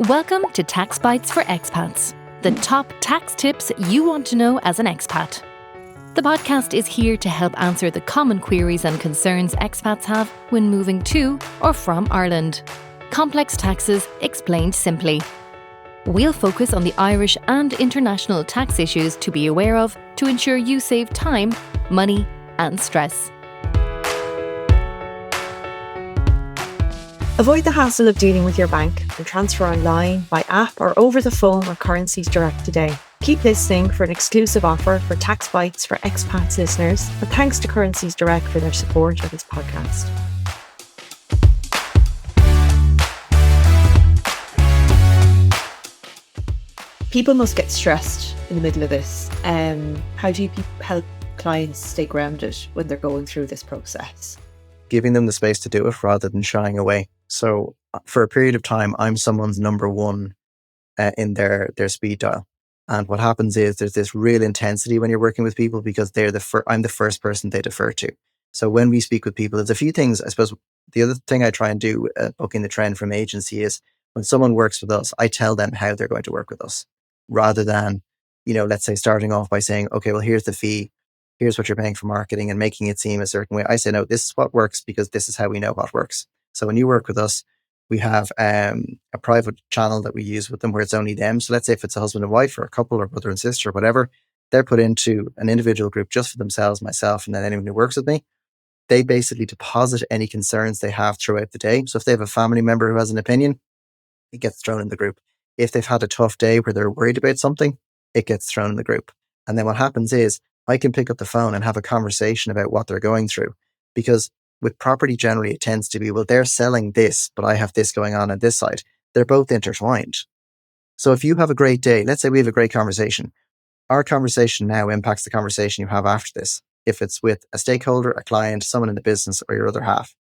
Welcome to Taxbytes for Expats, the top tax tips you want to know as an expat. The podcast is here to help answer the common queries and concerns expats have when moving to or from Ireland. Complex taxes explained simply. We'll focus on the Irish and international tax issues to be aware of to ensure you save time, money, and stress. Avoid the hassle of dealing with your bank and transfer online, by app or over the phone or Currencies Direct today. Keep listening for an exclusive offer for Taxbytes for Expats listeners, and thanks to Currencies Direct for their support of this podcast. People must get stressed in the middle of this. How do you help clients stay grounded when they're going through this process? Giving them the space to do it rather than shying away. So for a period of time, I'm someone's number one in their speed dial. And what happens is there's this real intensity when you're working with people because I'm the first person they defer to. So when we speak with people, there's a few things. I suppose the other thing I try and do booking the trend from agency is when someone works with us, I tell them how they're going to work with us rather than, let's say starting off by saying, okay, well, here's the fee. Here's what you're paying for marketing and making it seem a certain way. I say, no, this is what works because this is how we know what works. So when you work with us, we have a private channel that we use with them where it's only them. So let's say if it's a husband and wife or a couple or brother and sister or whatever, they're put into an individual group just for themselves, myself, and then anyone who works with me. They basically deposit any concerns they have throughout the day. So if they have a family member who has an opinion, it gets thrown in the group. If they've had a tough day where they're worried about something, it gets thrown in the group. And then what happens is I can pick up the phone and have a conversation about what they're going through. Because with property, generally, it tends to be, well, they're selling this, but I have this going on this side. They're both intertwined. So if you have a great day, let's say we have a great conversation. Our conversation now impacts the conversation you have after this. If it's with a stakeholder, a client, someone in the business, or your other half,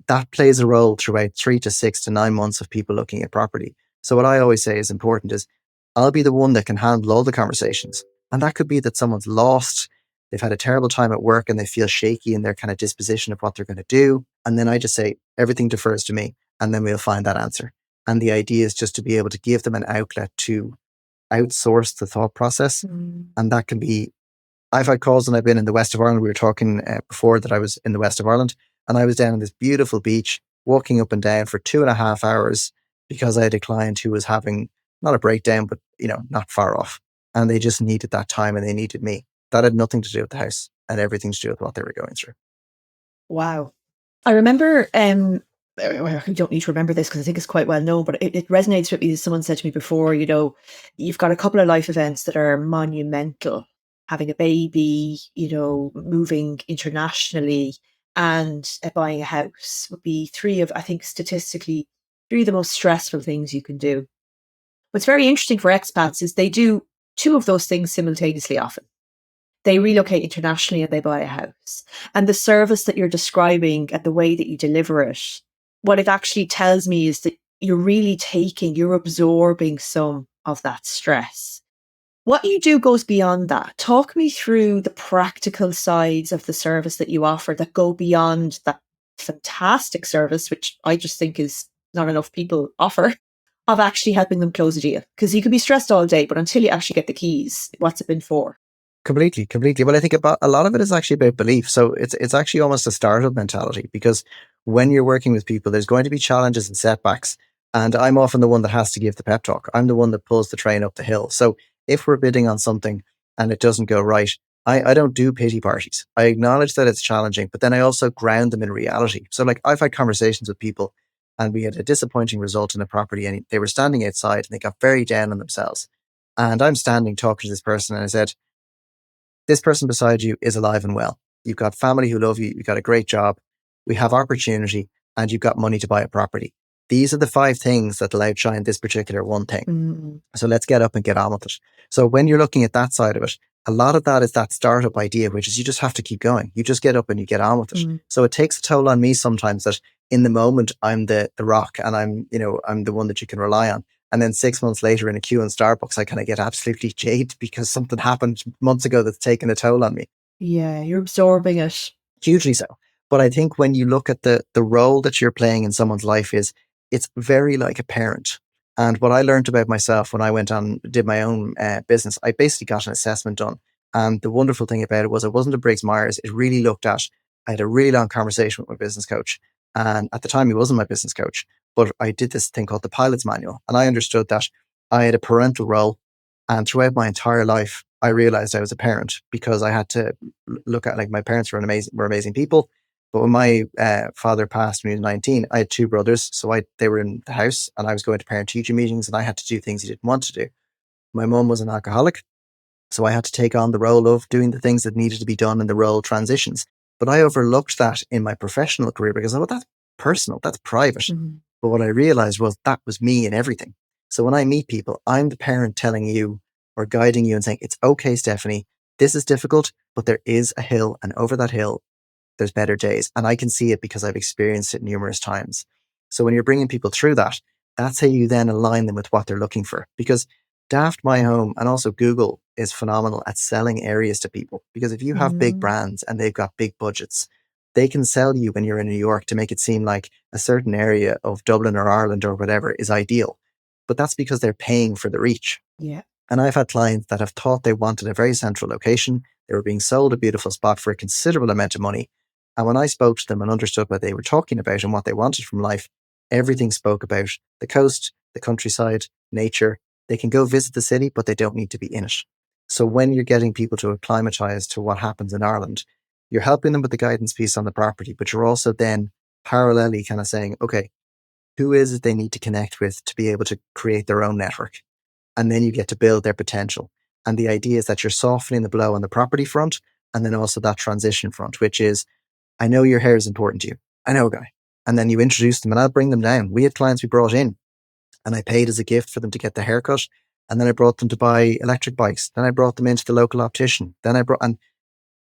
that plays a role throughout 3 to 6 to 9 months of people looking at property. So what I always say is important is I'll be the one that can handle all the conversations. And that could be that someone's lost, they've had a terrible time at work and they feel shaky in their kind of disposition of what they're going to do. And then I just say, everything defers to me, and then we'll find that answer. And the idea is just to be able to give them an outlet to outsource the thought process. And that can be, I've had calls when I've been in the west of Ireland. We were talking before that I was in the west of Ireland, and I was down on this beautiful beach, walking up and down for 2.5 hours because I had a client who was having not a breakdown, but not far off. And they just needed that time and they needed me. That had nothing to do with the house and everything to do with what they were going through. Wow. I remember, I don't need to remember this because I think it's quite well known, but it resonates with me. Someone said to me before, you've got a couple of life events that are monumental. Having a baby, moving internationally, and buying a house would be statistically, 3 of the most stressful things you can do. What's very interesting for expats is they do 2 of those things simultaneously often. They relocate internationally and they buy a house. And the service that you're describing and the way that you deliver it, what it actually tells me is that you're absorbing some of that stress. What you do goes beyond that. Talk me through the practical sides of the service that you offer that go beyond that fantastic service, which I just think is not enough people offer, of actually helping them close a deal. Because you can be stressed all day, but until you actually get the keys, what's it been for? Completely. Well, I think a lot of it is actually about belief. So it's actually almost a startup mentality because when you're working with people, there's going to be challenges and setbacks. And I'm often the one that has to give the pep talk. I'm the one that pulls the train up the hill. So if we're bidding on something and it doesn't go right, I don't do pity parties. I acknowledge that it's challenging, but then I also ground them in reality. So I've had conversations with people and we had a disappointing result in a property and they were standing outside and they got very down on themselves. And I'm standing talking to this person and I said, this person beside you is alive and well. You've got family who love you. You've got a great job. We have opportunity and you've got money to buy a property. These are the 5 things that will outshine this particular one thing. So let's get up and get on with it. So when you're looking at that side of it, a lot of that is that startup idea, which is you just have to keep going. You just get up and you get on with it. So it takes a toll on me sometimes that in the moment I'm the rock and I'm the one that you can rely on. And then 6 months later in a queue in Starbucks, I kind of get absolutely jaded because something happened months ago that's taken a toll on me. Yeah, you're absorbing it. Hugely so. But I think when you look at the role that you're playing in someone's life it's very like a parent. And what I learned about myself when I went on, did my own business, I basically got an assessment done. And the wonderful thing about it was it wasn't a Briggs Myers. It really looked at, I had a really long conversation with my business coach. And at the time, he wasn't my business coach, but I did this thing called the pilot's manual. And I understood that I had a parental role. And throughout my entire life, I realized I was a parent because I had to look at, like, my parents were amazing people. But when my father passed when he was 19, I had two brothers. So they were in the house and I was going to parent-teacher meetings and I had to do things he didn't want to do. My mum was an alcoholic. So I had to take on the role of doing the things that needed to be done in the role transitions. But I overlooked that in my professional career because, oh, that's personal, that's private. Mm-hmm. But what I realized was that was me in everything. So when I meet people, I'm the parent telling you or guiding you and saying, it's okay, Stephanie, this is difficult, but there is a hill, and over that hill, there's better days. And I can see it because I've experienced it numerous times. So when you're bringing people through that, that's how you then align them with what they're looking for. Because Daft, My Home, and also Google is phenomenal at selling areas to people. Because if you have big brands and they've got big budgets, they can sell you when you're in New York to make it seem like a certain area of Dublin or Ireland or whatever is ideal. But that's because they're paying for the reach. Yeah. And I've had clients that have thought they wanted a very central location. They were being sold a beautiful spot for a considerable amount of money. And when I spoke to them and understood what they were talking about and what they wanted from life, everything spoke about the coast, the countryside, nature. They can go visit the city, but they don't need to be in it. So when you're getting people to acclimatize to what happens in Ireland, you're helping them with the guidance piece on the property, but you're also then parallelly kind of saying, okay, who is it they need to connect with to be able to create their own network? And then you get to build their potential. And the idea is that you're softening the blow on the property front and then also that transition front, which is, I know your hair is important to you. I know a guy. And then you introduce them and I'll bring them down. We had clients we brought in and I paid as a gift for them to get the haircut. And then I brought them to buy electric bikes. Then I brought them into the local optician. And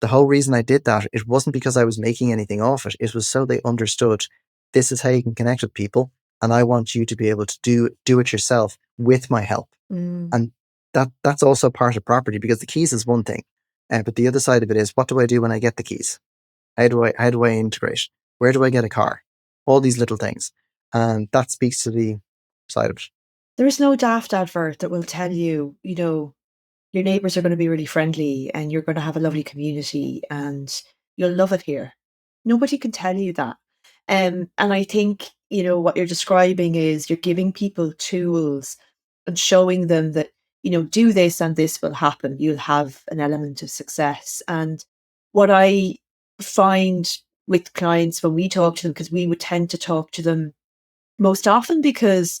the whole reason I did that, it wasn't because I was making anything off it. It was so they understood this is how you can connect with people. And I want you to be able to do it yourself with my help. And that's also part of property, because the keys is one thing. But the other side of it is, what do I do when I get the keys? How do I integrate? Where do I get a car? All these little things. And that speaks to the side of it. There is no daft advert that will tell you, you know, your neighbours are going to be really friendly and you're going to have a lovely community and you'll love it here. Nobody can tell you that. And I think, you know, what you're describing is you're giving people tools and showing them that, you know, do this and this will happen. You'll have an element of success. And what I find with clients when we talk to them, because we would tend to talk to them most often because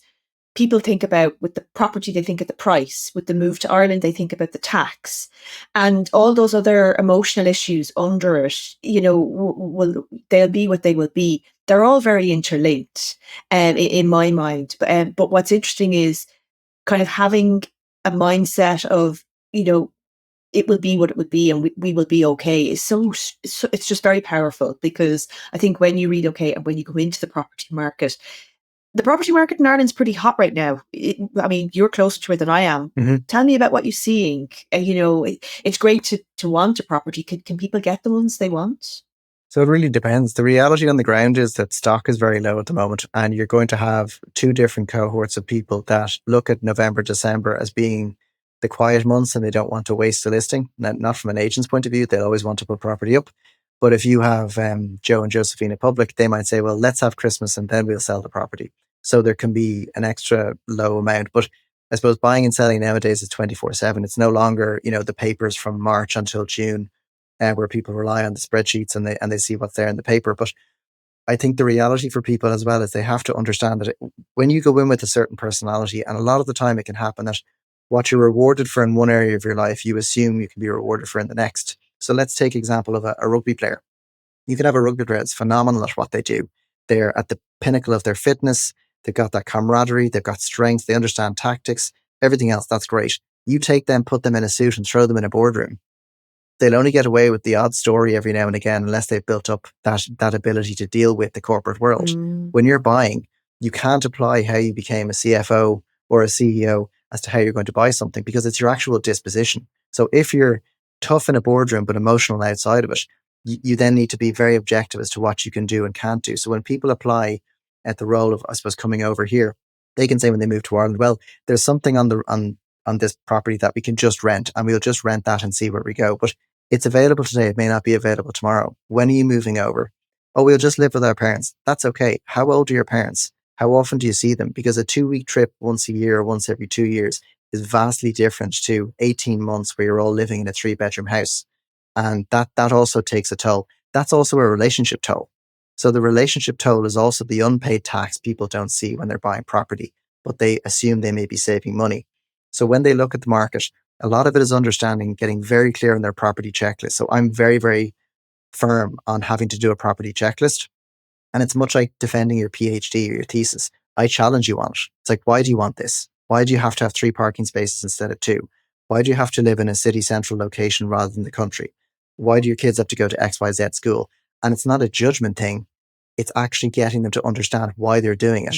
people think about, with the property, they think of the price. With the move to Ireland, they think about the tax and all those other emotional issues under it. You know, they'll be what they will be. They're all very interlinked, in my mind. But what's interesting is kind of having a mindset of, you know, it will be what it would be and we will be okay is so it's just very powerful, because I think when you relocate and when you go into the property market in Ireland's pretty hot right now. I mean, you're closer to it than I am. Mm-hmm. Tell me about what you're seeing. You know, it's great to want a property. Can people get the ones they want? So it really depends. The reality on the ground is that stock is very low at the moment, and you're going to have two different cohorts of people that look at November, December as being the quiet months and they don't want to waste a listing. Not from an agent's point of view, they'll always want to put property up. But if you have Joe and Josephine Public, they might say, well, let's have Christmas and then we'll sell the property. So there can be an extra low amount. But I suppose buying and selling nowadays is 24/7. It's no longer, you know, the papers from March until June, where people rely on the spreadsheets and they see what's there in the paper. But I think the reality for people as well is they have to understand that when you go in with a certain personality, and a lot of the time it can happen that what you're rewarded for in one area of your life, you assume you can be rewarded for in the next. So let's take example of a rugby player. You can have a rugby player that's phenomenal at what they do. They're at the pinnacle of their fitness. They've got that camaraderie. They've got strength. They understand tactics, everything else. That's great. You take them, put them in a suit and throw them in a boardroom. They'll only get away with the odd story every now and again unless they've built up that ability to deal with the corporate world. When you're buying, you can't apply how you became a CFO or a CEO as to how you're going to buy something, because it's your actual disposition. So if you're tough in a boardroom but emotional outside of it, you then need to be very objective as to what you can do and can't do. So when people apply at the role of, I suppose, coming over here, They can say when they move to Ireland, well, there's something on this property that we can just rent, and we'll just rent that and see where we go. But it's available today. It may not be available tomorrow. When are you moving over? Oh, we'll just live with our parents. That's okay. How old are your parents? How often do you see them? Because a 2-week trip once a year or once every 2 years is vastly different to 18 months where you're all living in a 3-bedroom house. And that also takes a toll. That's also a relationship toll. So the relationship toll is also the unpaid tax people don't see when they're buying property, but they assume they may be saving money. So when they look at the market, a lot of it is understanding, getting very clear on their property checklist. So I'm very, very firm on having to do a property checklist. And it's much like defending your PhD or your thesis. I challenge you on it. It's like, why do you want this? Why do you have to have 3 parking spaces instead of 2? Why do you have to live in a city central location rather than the country? Why do your kids have to go to XYZ school? And it's not a judgment thing. It's actually getting them to understand why they're doing it.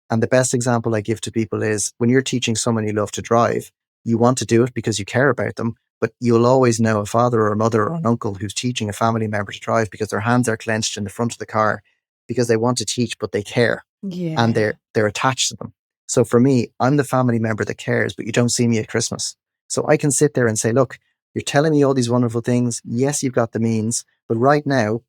And the best example I give to people is when you're teaching someone you love to drive, you want to do it because you care about them, but you'll always know a father or a mother or an uncle who's teaching a family member to drive because their hands are clenched in the front of the car because they want to teach, but they care. Yeah. And they're attached to them. So for me, I'm the family member that cares, but you don't see me at Christmas. So I can sit there and say, look, you're telling me all these wonderful things. Yes, you've got the means, but right now,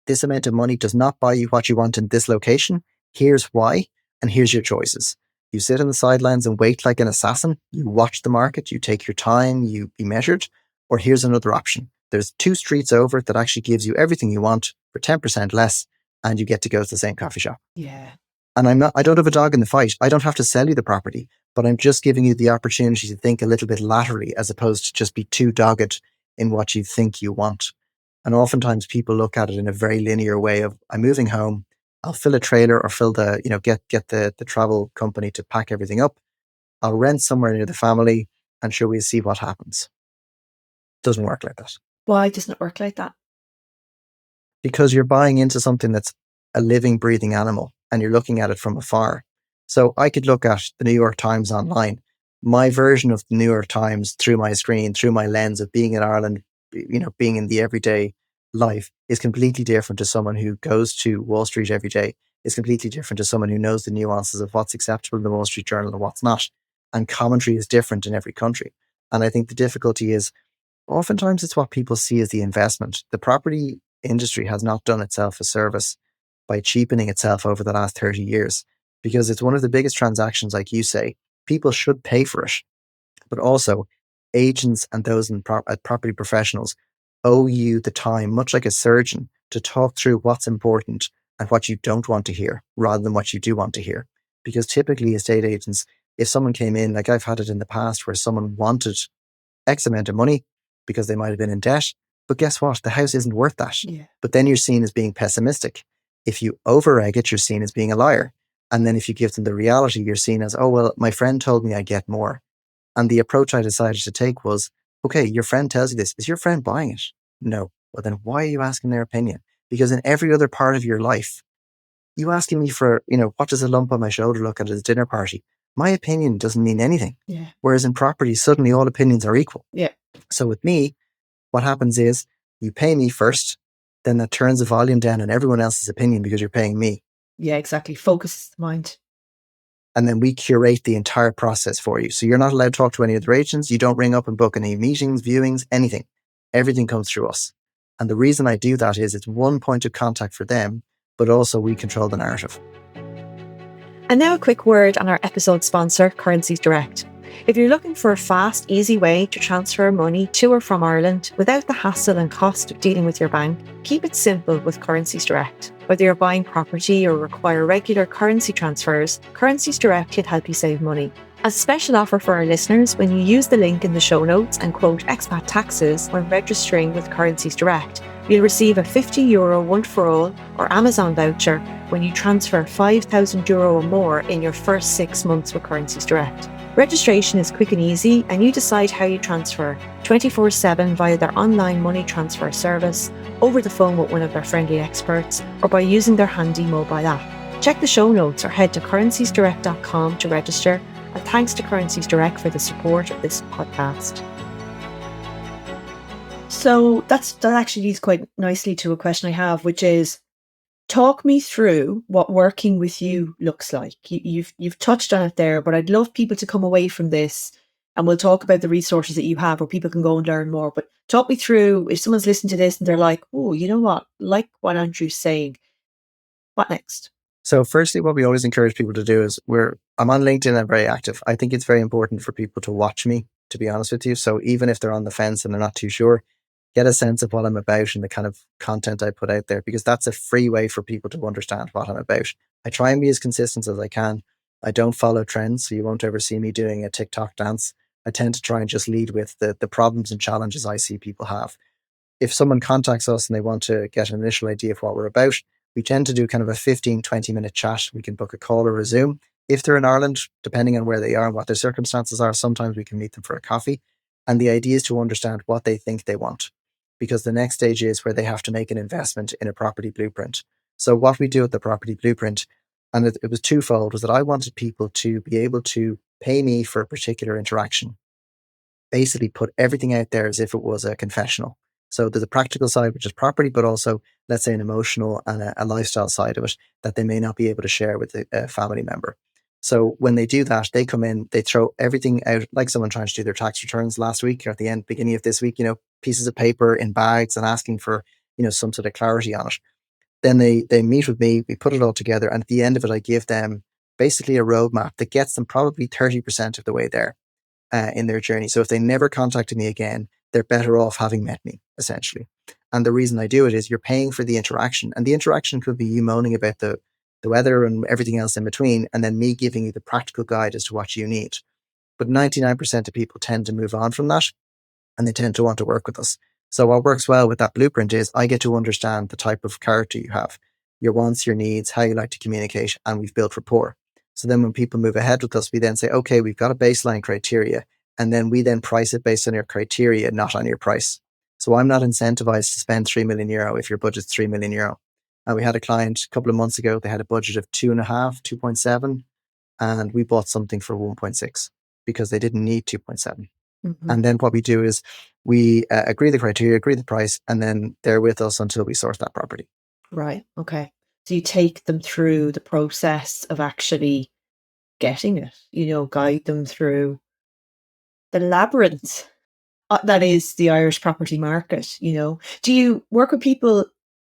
this amount of money does not buy you what you want in this location. Here's why, and here's your choices. You sit on the sidelines and wait like an assassin. You watch the market, you take your time, you be measured. Or here's another option. There's 2 streets over that actually gives you everything you want for 10% less, and you get to go to the same coffee shop. Yeah. And I don't have a dog in the fight. I don't have to sell you the property, but I'm just giving you the opportunity to think a little bit laterally as opposed to just be too dogged in what you think you want. And oftentimes people look at it in a very linear way of, I'm moving home, I'll fill a trailer or fill the, get the travel company to pack everything up. I'll rent somewhere near the family and sure, we'll see what happens. Doesn't work like that. Why doesn't it work like that? Because you're buying into something that's a living, breathing animal and you're looking at it from afar. So I could look at the New York Times online. My version of the New York Times through my screen, through my lens of being in Ireland, being in the everyday life is completely different to someone who goes to Wall Street every day. It's completely different to someone who knows the nuances of what's acceptable in the Wall Street Journal and what's not. And commentary is different in every country. And I think the difficulty is oftentimes it's what people see as the investment. The property industry has not done itself a service by cheapening itself over the last 30 years because it's one of the biggest transactions, like you say. People should pay for it. But also, agents and those in property professionals owe you the time, much like a surgeon, to talk through what's important and what you don't want to hear rather than what you do want to hear. Because typically estate agents, if someone came in, like I've had it in the past where someone wanted X amount of money because they might have been in debt, but guess what? The house isn't worth that. Yeah. But then you're seen as being pessimistic. If you over-egg it, you're seen as being a liar. And then if you give them the reality, you're seen as, oh, well, my friend told me I get more. And the approach I decided to take was, okay, your friend tells you this. Is your friend buying it? No. Well, then why are you asking their opinion? Because in every other part of your life, you asking me for, what does a lump on my shoulder look at a dinner party? My opinion doesn't mean anything. Yeah. Whereas in property, suddenly all opinions are equal. Yeah. So with me, what happens is you pay me first, then that turns the volume down on everyone else's opinion because you're paying me. Yeah, exactly. Focus the mind. And then we curate the entire process for you. So you're not allowed to talk to any other agents. You don't ring up and book any meetings, viewings, anything. Everything comes through us. And the reason I do that is it's one point of contact for them, but also we control the narrative. And now a quick word on our episode sponsor, Currencies Direct. If you're looking for a fast, easy way to transfer money to or from Ireland without the hassle and cost of dealing with your bank, keep it simple with Currencies Direct. Whether you're buying property or require regular currency transfers, Currencies Direct can help you save money. As a special offer for our listeners, when you use the link in the show notes and quote Expat taxes when registering with Currencies Direct, you'll receive a €50 one-for-all or Amazon voucher when you transfer €5,000 or more in your first 6 months with Currencies Direct. Registration is quick and easy, and you decide how you transfer 24/7 via their online money transfer service, over the phone with one of their friendly experts, or by using their handy mobile app. Check the show notes or head to currenciesdirect.com to register, and thanks to Currencies Direct for the support of this podcast. So that actually leads quite nicely to a question I have, which is, Talk me through what working with you looks like. You've touched on it there, but I'd love people to come away from this, and we'll talk about the resources that you have where people can go and learn more. But talk me through, if someone's listening to this and they're like, oh, you know what? Like what Andrew's saying, what next? So firstly, what we always encourage people to do is I'm on LinkedIn, I'm very active. I think it's very important for people to watch me, to be honest with you. So even if they're on the fence and they're not too sure, get a sense of what I'm about and the kind of content I put out there, because that's a free way for people to understand what I'm about. I try and be as consistent as I can. I don't follow trends, so you won't ever see me doing a TikTok dance. I tend to try and just lead with the problems and challenges I see people have. If someone contacts us and they want to get an initial idea of what we're about, we tend to do kind of a 15, 20-minute chat. We can book a call or a Zoom. If they're in Ireland, depending on where they are and what their circumstances are, sometimes we can meet them for a coffee. And the idea is to understand what they think they want, because the next stage is where they have to make an investment in a property blueprint. So what we do with the property blueprint, and it was twofold, was that I wanted people to be able to pay me for a particular interaction, basically put everything out there as if it was a confessional. So there's a practical side, which is property, but also, let's say, an emotional and a lifestyle side of it that they may not be able to share with a family member. So when they do that, they come in, they throw everything out, like someone trying to do their tax returns last week or at the end, beginning of this week, pieces of paper in bags and asking for, some sort of clarity on it. Then they meet with me, we put it all together. And at the end of it, I give them basically a roadmap that gets them probably 30% of the way there in their journey. So if they never contacted me again, they're better off having met me, essentially. And the reason I do it is you're paying for the interaction. And the interaction could be you moaning about the weather and everything else in between, and then me giving you the practical guide as to what you need. But 99% of people tend to move on from that, and they tend to want to work with us. So what works well with that blueprint is I get to understand the type of character you have, your wants, your needs, how you like to communicate, and we've built rapport. So then when people move ahead with us, we then say, okay, we've got a baseline criteria, and then we then price it based on your criteria, not on your price. So I'm not incentivized to spend €3 million if your budget's €3 million. And we had a client a couple of months ago, they had a budget of 2.5, 2.7, and we bought something for 1.6 because they didn't need 2.7. Mm-hmm. And then what we do is we agree the criteria, agree the price, and then they're with us until we source that property. Right. Okay. So you take them through the process of actually getting it, guide them through the labyrinth that is the Irish property market. Do you work with people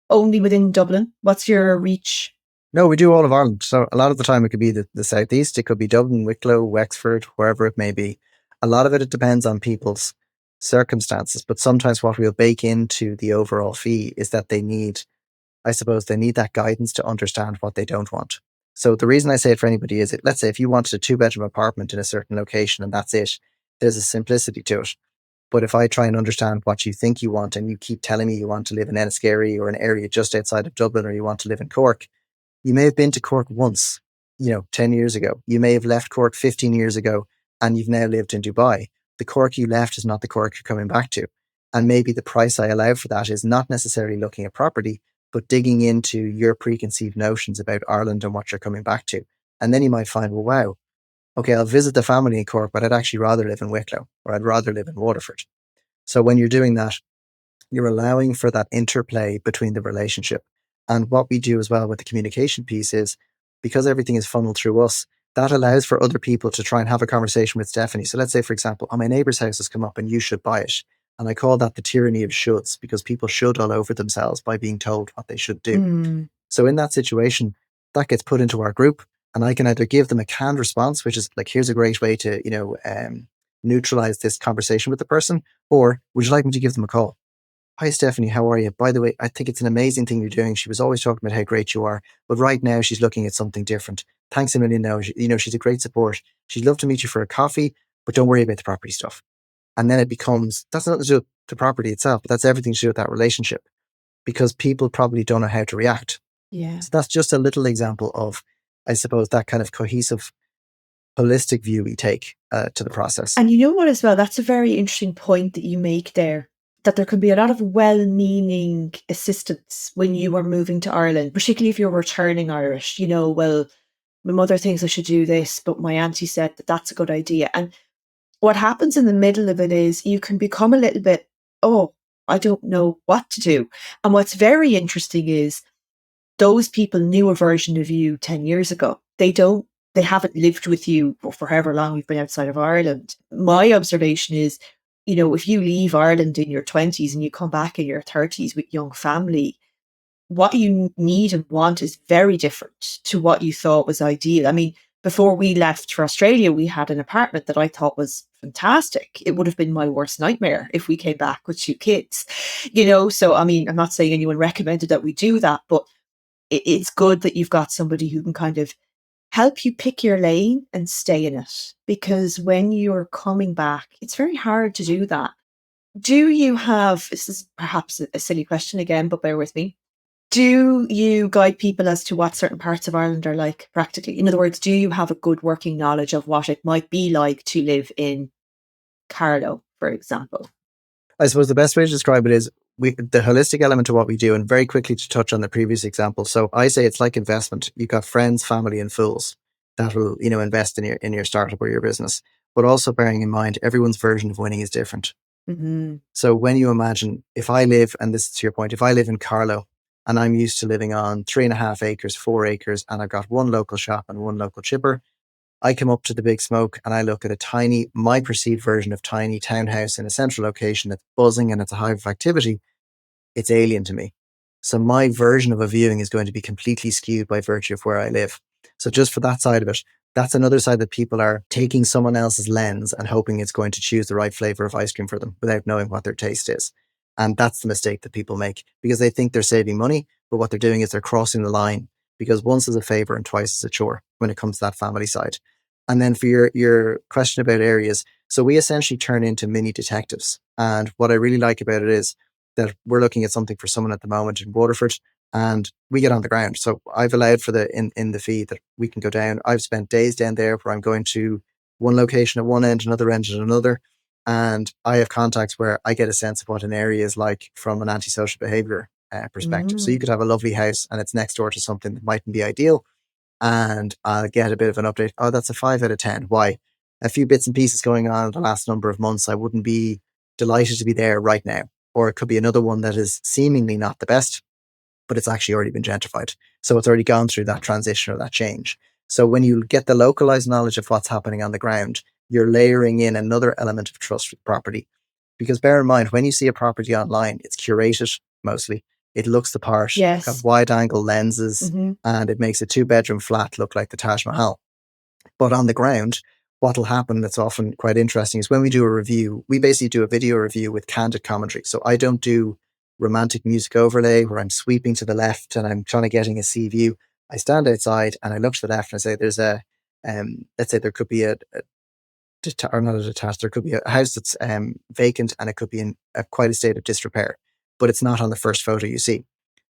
only within Dublin? What's your reach? No, we do all of Ireland. So a lot of the time it could be the southeast, it could be Dublin, Wicklow, Wexford, wherever it may be. A lot of it depends on people's circumstances, but sometimes what we'll bake into the overall fee is that they need that guidance to understand what they don't want. So the reason I say it for anybody is, let's say if you wanted a 2-bedroom apartment in a certain location and that's it, there's a simplicity to it. But if I try and understand what you think you want and you keep telling me you want to live in Enniskerry or an area just outside of Dublin, or you want to live in Cork, you may have been to Cork once, 10 years ago. You may have left Cork 15 years ago and you've now lived in Dubai. The Cork you left is not the Cork you're coming back to. And maybe the price I allow for that is not necessarily looking at property, but digging into your preconceived notions about Ireland and what you're coming back to. And then you might find, well, wow, okay, I'll visit the family in Cork, but I'd actually rather live in Wicklow, or I'd rather live in Waterford. So when you're doing that, you're allowing for that interplay between the relationship. And what we do as well with the communication piece is, because everything is funneled through us, that allows for other people to try and have a conversation with Stephanie. So let's say, for example, my neighbour's house has come up and you should buy it. And I call that the tyranny of shoulds, because people should all over themselves by being told what they should do. Mm. So in that situation, that gets put into our group, and I can either give them a canned response, which is like, here's a great way to, neutralize this conversation with the person, or would you like me to give them a call? Hi, Stephanie, how are you? By the way, I think it's an amazing thing you're doing. She was always talking about how great you are, but right now she's looking at something different. Thanks a million now. She's a great support. She'd love to meet you for a coffee, but don't worry about the property stuff. And then it becomes, that's nothing to do with the property itself, but that's everything to do with that relationship, because people probably don't know how to react. Yeah. So that's just a little example of, I suppose, that kind of cohesive, holistic view we take to the process. And you know what as well, that's a very interesting point that you make there, that there can be a lot of well-meaning assistance when you are moving to Ireland, particularly if you're returning Irish. Well, my mother thinks I should do this, but my auntie said that that's a good idea. And what happens in the middle of it is you can become a little bit, I don't know what to do. And what's very interesting is those people knew a version of you 10 years ago. They haven't lived with you for however long you've been outside of Ireland. My observation is, if you leave Ireland in your 20s and you come back in your 30s with young family, what you need and want is very different to what you thought was ideal. I mean, before we left for Australia, we had an apartment that I thought was fantastic. It would have been my worst nightmare if we came back with 2 kids, So, I mean, I'm not saying anyone recommended that we do that, but it's good that you've got somebody who can kind of help you pick your lane and stay in it. Because when you're coming back, it's very hard to do that. Do you have, this is perhaps a silly question again, but bear with me. Do you guide people as to what certain parts of Ireland are like practically? In other words, do you have a good working knowledge of what it might be like to live in Carlow, for example? I suppose the best way to describe it is the holistic element to what we do, and very quickly to touch on the previous example. So I say it's like investment. You've got friends, family, and fools that will, invest in your startup or your business. But also bearing in mind, everyone's version of winning is different. Mm-hmm. So when you imagine, if I live, and this is to your point, if I live in Carlow and I'm used to living on 3.5 acres, 4 acres, and I've got one local shop and one local chipper, I come up to the Big Smoke and I look at my perceived version of tiny townhouse in a central location that's buzzing and it's a hive of activity. It's alien to me. So my version of a viewing is going to be completely skewed by virtue of where I live. So just for that side of it, that's another side that people are taking someone else's lens and hoping it's going to choose the right flavor of ice cream for them without knowing what their taste is. And that's the mistake that people make, because they think they're saving money, but what they're doing is they're crossing the line, because once is a favor and twice is a chore when it comes to that family side. And then for your question about areas, so we essentially turn into mini detectives. And what I really like about it is that we're looking at something for someone at the moment in Waterford, and we get on the ground. So I've allowed for in the fee that we can go down. I've spent days down there where I'm going to one location at one end, another end at another. And I have contacts where I get a sense of what an area is like from an antisocial behavior perspective. So you could have a lovely house and it's next door to something that mightn't be ideal. And I'll get a bit of an update. Oh, that's a 5 out of 10. Why? A few bits and pieces going on in the last number of months. I wouldn't be delighted to be there right now. Or it could be another one that is seemingly not the best, but it's actually already been gentrified. So it's already gone through that transition or that change. So when you get the localized knowledge of what's happening on the ground, you're layering in another element of trust with property. Because bear in mind, when you see a property online, it's curated mostly. It looks the part, Yes. got wide angle lenses, and it makes a 2-bedroom flat look like the Taj Mahal. But on the ground, what'll happen that's often quite interesting is when we do a review, we basically do a video review with candid commentary. So I don't do romantic music overlay where I'm sweeping to the left and I'm trying to getting a sea view. I stand outside and I look to the left and I say, there's let's say there could be there could be a house that's vacant and it could be in quite a state of disrepair, but it's not on the first photo you see.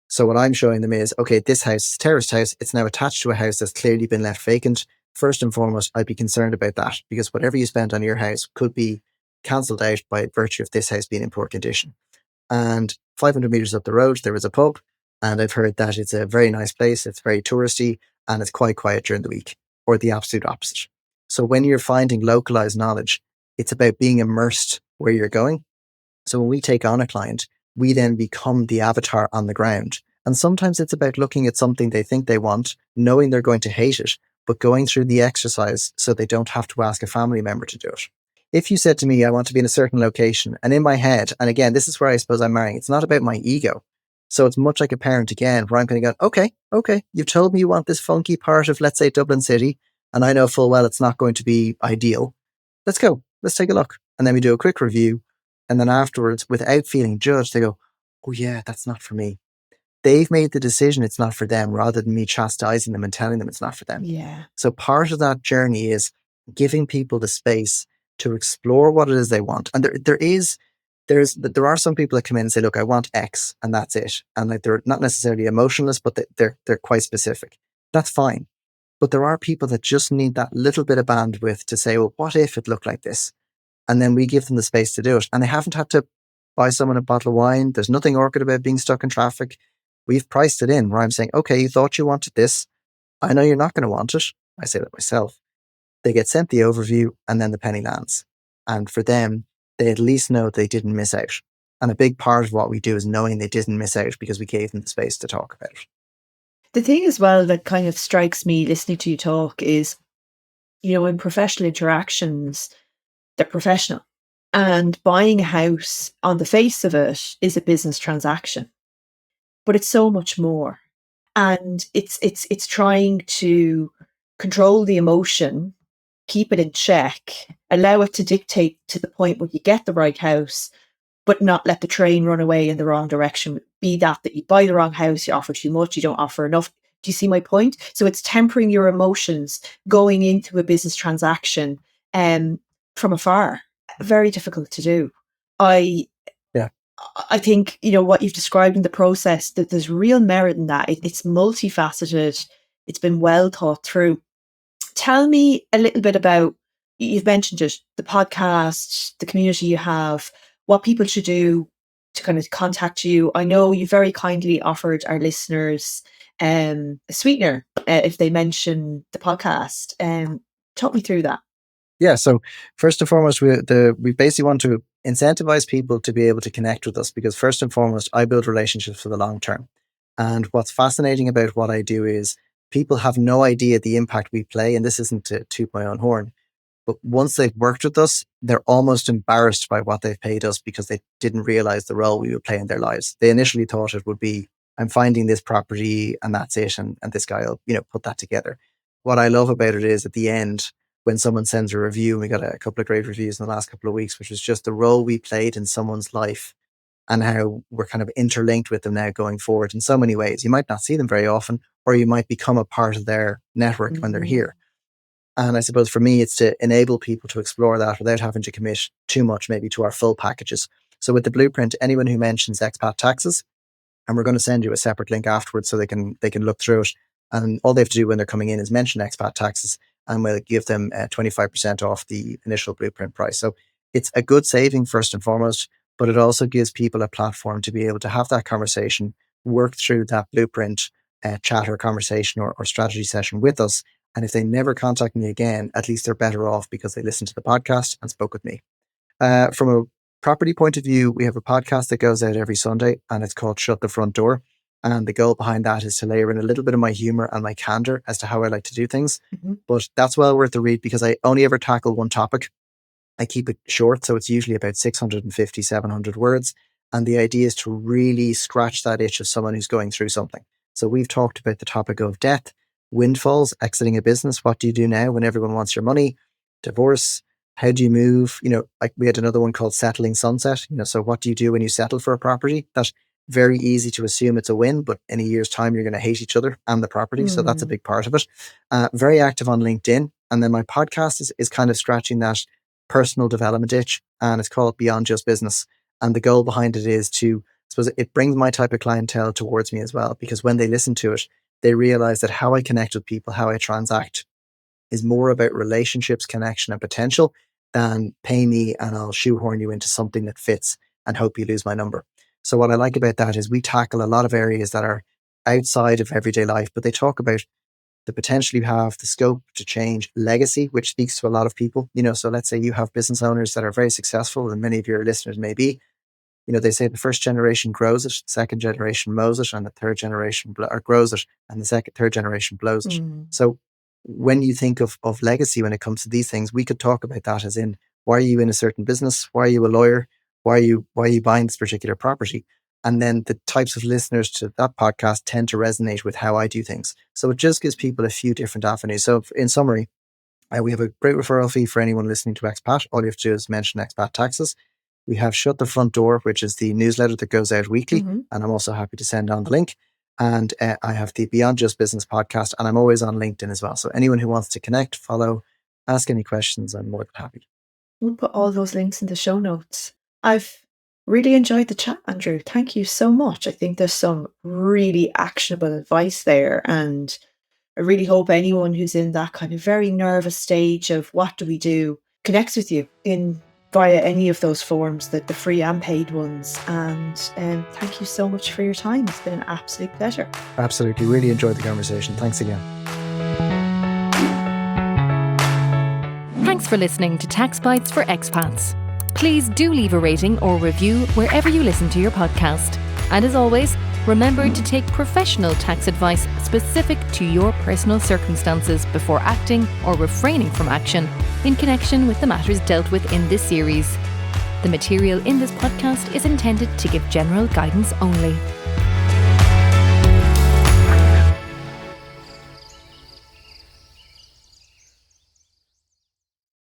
So what I'm showing them is, okay, this house, terraced house, it's now attached to a house that's clearly been left vacant. First and foremost, I'd be concerned about that, because whatever you spent on your house could be cancelled out by virtue of this house being in poor condition. And 500 meters up the road, there is a pub, and I've heard that it's a very nice place. It's very touristy and it's quite quiet during the week, or the absolute opposite. So when you're finding localized knowledge, it's about being immersed where you're going. So when we take on a client, we then become the avatar on the ground. And sometimes it's about looking at something they think they want, knowing they're going to hate it, but going through the exercise so they don't have to ask a family member to do it. If you said to me, I want to be in a certain location, and in my head, and again, this is where I suppose I'm marrying, it's not about my ego. So it's much like a parent again, where I'm going to go, okay, you've told me you want this funky part of, let's say, Dublin City, and I know full well it's not going to be ideal. Let's go. Let's take a look. And then we do a quick review. And then afterwards, without feeling judged, they go, oh yeah, that's not for me. They've made the decision it's not for them, rather than me chastising them and telling them it's not for them. Yeah. So part of that journey is giving people the space to explore what it is they want. And there are some people that come in and say, look, I want X, and that's it. And like, they're not necessarily emotionless, but they're quite specific. That's fine. But there are people that just need that little bit of bandwidth to say, well, what if it looked like this? And then we give them the space to do it. And they haven't had to buy someone a bottle of wine. There's nothing awkward about being stuck in traffic. We've priced it in where I'm saying, okay, you thought you wanted this. I know you're not going to want it. I say that myself. They get sent the overview and then the penny lands. And for them, they at least know they didn't miss out. And a big part of what we do is knowing they didn't miss out because we gave them the space to talk about it. The thing as well that kind of strikes me listening to you talk is, in professional interactions, they're professional. And buying a house on the face of it is a business transaction. But it's so much more. And it's trying to control the emotion, keep it in check, allow it to dictate to the point where you get the right house, but not let the train run away in the wrong direction. Be that you buy the wrong house, you offer too much, you don't offer enough. Do you see my point? So it's tempering your emotions going into a business transaction from afar. Very difficult to do. I think, what you've described in the process, that there's real merit in that. It's multifaceted. It's been well thought through. Tell me a little bit about, you've mentioned it, the podcast, the community you have, what people should do to kind of contact you. I know you very kindly offered our listeners a sweetener if they mention the podcast. Talk me through that. Yeah, so first and foremost, we basically want to incentivize people to be able to connect with us, because first and foremost, I build relationships for the long term. And what's fascinating about what I do is people have no idea the impact we play. And this isn't to toot my own horn, but once they've worked with us, they're almost embarrassed by what they've paid us because they didn't realize the role we would play in their lives. They initially thought it would be, I'm finding this property and that's it. And this guy will, put that together. What I love about it is at the end, when someone sends a review, and we got a couple of great reviews in the last couple of weeks, which was just the role we played in someone's life and how we're kind of interlinked with them now going forward in so many ways. You might not see them very often, or you might become a part of their network when they're here. And I suppose for me, it's to enable people to explore that without having to commit too much maybe to our full packages. So with the blueprint, anyone who mentions expat taxes, and we're going to send you a separate link afterwards so they can look through it. And all they have to do when they're coming in is mention expat taxes, and we'll give them 25% off the initial blueprint price. So it's a good saving first and foremost, but it also gives people a platform to be able to have that conversation, work through that blueprint chat or conversation or strategy session with us. And if they never contact me again, at least they're better off because they listened to the podcast and spoke with me. From a property point of view, we have a podcast that goes out every Sunday, and it's called Shut the Front Door. And the goal behind that is to layer in a little bit of my humor and my candor as to how I like to do things. But that's well worth the read because I only ever tackle one topic. I keep it short, so it's usually about 650, 700 words. And the idea is to really scratch that itch of someone who's going through something. So we've talked about the topic of death, windfalls, exiting a business. What do you do now when everyone wants your money? Divorce. How do you move? Like we had another one called settling sunset. So what do you do when you settle for a property? That's very easy to assume it's a win, but in a year's time, you're going to hate each other and the property. So that's a big part of it. Very active on LinkedIn. And then my podcast is kind of scratching that personal development itch, and it's called Beyond Just Business. And the goal behind it is to, I suppose, it brings my type of clientele towards me as well, because when they listen to it, they realize that how I connect with people, how I transact is more about relationships, connection, and potential than pay me and I'll shoehorn you into something that fits and hope you lose my number. So what I like about that is we tackle a lot of areas that are outside of everyday life, but they talk about the potential you have, the scope to change, legacy, which speaks to a lot of people. So let's say you have business owners that are very successful, and many of your listeners may be. They say the first generation grows it, second generation mows it, and the third generation grows it, and the third generation blows it. So when you think of legacy when it comes to these things, we could talk about that as in, why are you in a certain business? Why are you a lawyer? Why are you buying this particular property? And then the types of listeners to that podcast tend to resonate with how I do things. So it just gives people a few different avenues. So in summary, we have a great referral fee for anyone listening to Expat. All you have to do is mention expat taxes. We have Shut the Front Door, which is the newsletter that goes out weekly. And I'm also happy to send on the link. And I have the Beyond Just Business podcast, and I'm always on LinkedIn as well. So anyone who wants to connect, follow, ask any questions, I'm more than happy. We'll put all those links in the show notes. I've really enjoyed the chat, Andrew. Thank you so much. I think there's some really actionable advice there, and I really hope anyone who's in that kind of very nervous stage of what do we do connects with you via any of those forms, the free and paid ones. And thank you so much for your time. It's been an absolute pleasure. Absolutely. Really enjoyed the conversation. Thanks again. Thanks for listening to Taxbytes for Expats. Please do leave a rating or review wherever you listen to your podcast. And as always, Remember to take professional tax advice specific to your personal circumstances before acting or refraining from action in connection with the matters dealt with in this series. The material in this podcast is intended to give general guidance only.